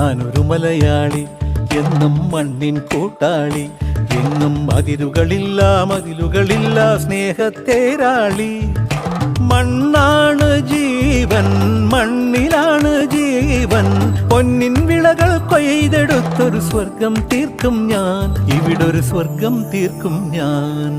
ഞാനൊരു മലയാളി, എന്നും മണ്ണിൻ കൂട്ടാളി, എങ്ങും മതിലുകളില്ല സ്നേഹത്തേരാളി. മണ്ണാണ് ജീവൻ, മണ്ണിലാണ് ജീവൻ, പൊന്നിൻ വിളകൾ കൊയ്തെടുത്തൊരു സ്വർഗം തീർക്കും ഞാൻ, ഇവിടൊരു സ്വർഗം തീർക്കും ഞാൻ.